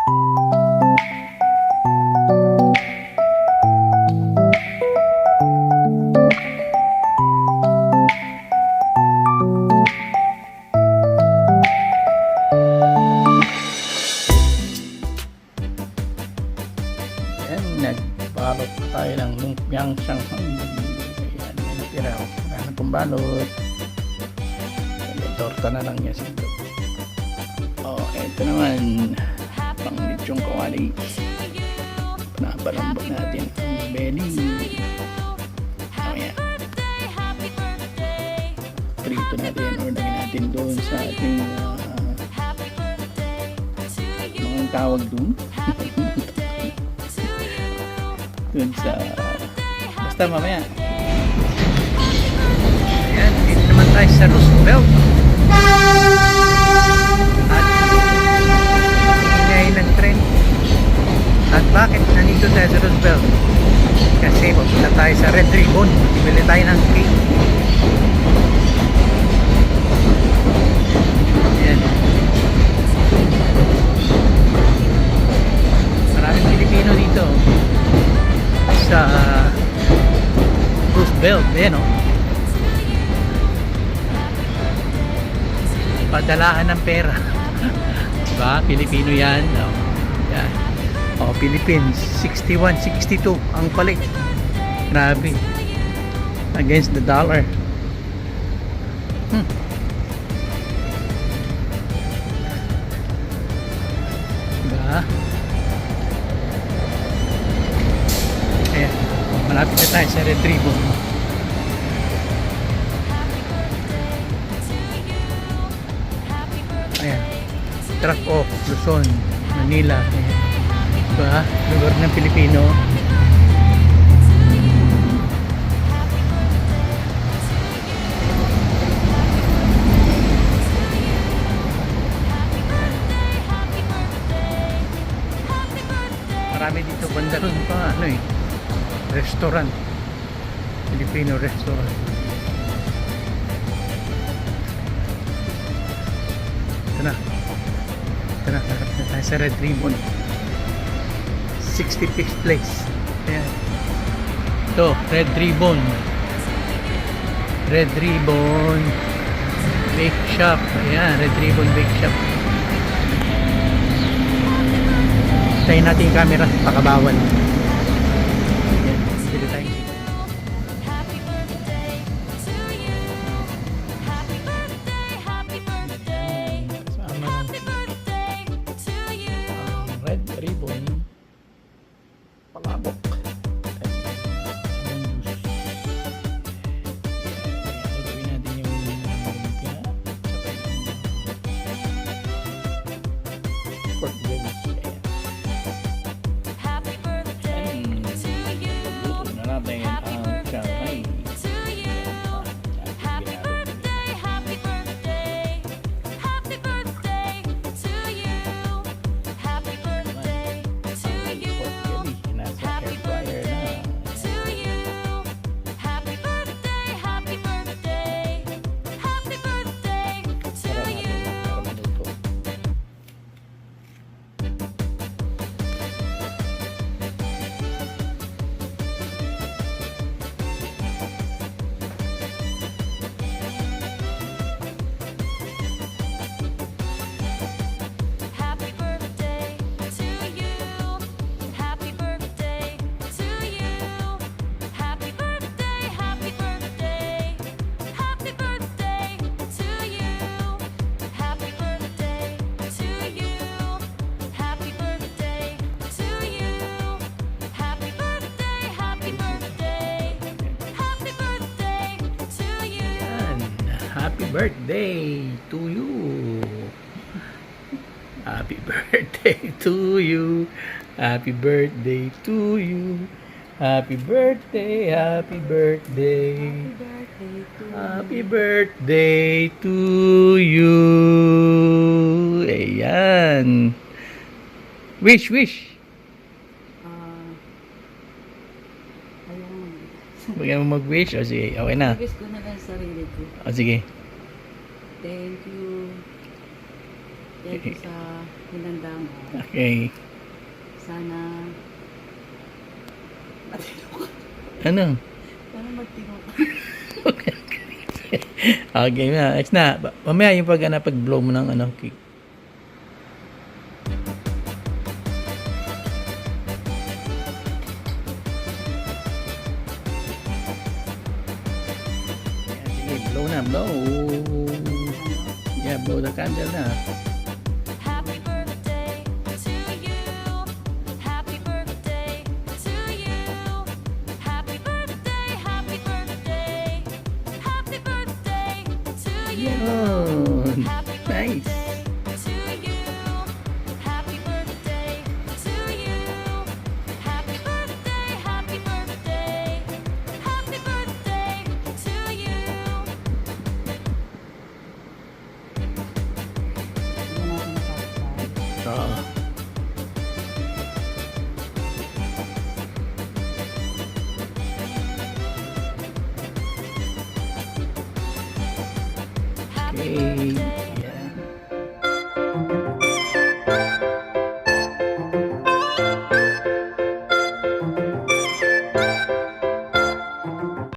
Nagbalot tayo ng lumpiang Shanghai. Ayan, may natira. Wala pong balot. Ayan, torta na lang niya sito. Eto naman pang lechong kawali. Panabalambot natin ang belly. Ayan, prito natin or lagyan natin doon sa ating mga tawag doon. Dun sa basta mamaya. Ayan, dito naman tayo sa Roosevelt at ingay ng tren. At bakit nandito tayo sa Roosevelt? Kasi pupunta tayo sa Red Ribbon, bibili tayo ng cake. Ayan, maraming Pilipino dito sa Roosevelt. Ayan, padalaan ng pera. Diba? Pilipino yan. Yan. Philippines 61, 62 ang palit. Grabe, against the dollar. Diba? Ayan, malapit na tayo sa Red Ribbon. Ayan, Truck Off, Luzon, Manila. Ayan. Diba? Lugar ng Pilipino. Marami dito banda ron pa restaurant, Filipino restaurant. Ito na, harap na tayo sa Red Ribbon, 65th place. Ayan, ito Red Ribbon, Red Ribbon Bake Shop. Ayan, Red Ribbon Bake Shop. Tayo natin yung camera, pakabawal. Ayan, dito tayo. Red Ribbon palabok. Gawin natin yung lumpia saka yung pork belly. Luto na natin ang Shanghai. Happy birthday to you. Happy birthday to you. Happy birthday to you. Happy birthday, happy birthday. Happy birthday to you. Ayan. Wish. Bigyan mo mag-wish. O sige, okay na. Wish ko na lang sarili ko. O sige. Thank you. Thank you sa hinanda mo. Okay. Sana Ano? sana magtino ka. Okay na. Next na. Mamaya yung pag-blow mo ng cake. Yan, sige, blow na, blow. Yeah, blow the candle na. Happy birthday to you. Happy birthday to you. Happy birthday, happy birthday. Happy birthday to you. Oh, Happy nice. birthday to you. Happy birthday to you. Happy birthday, happy birthday. Happy birthday to you. Hindi natin masasabi. Oo. Happy Okay. birthday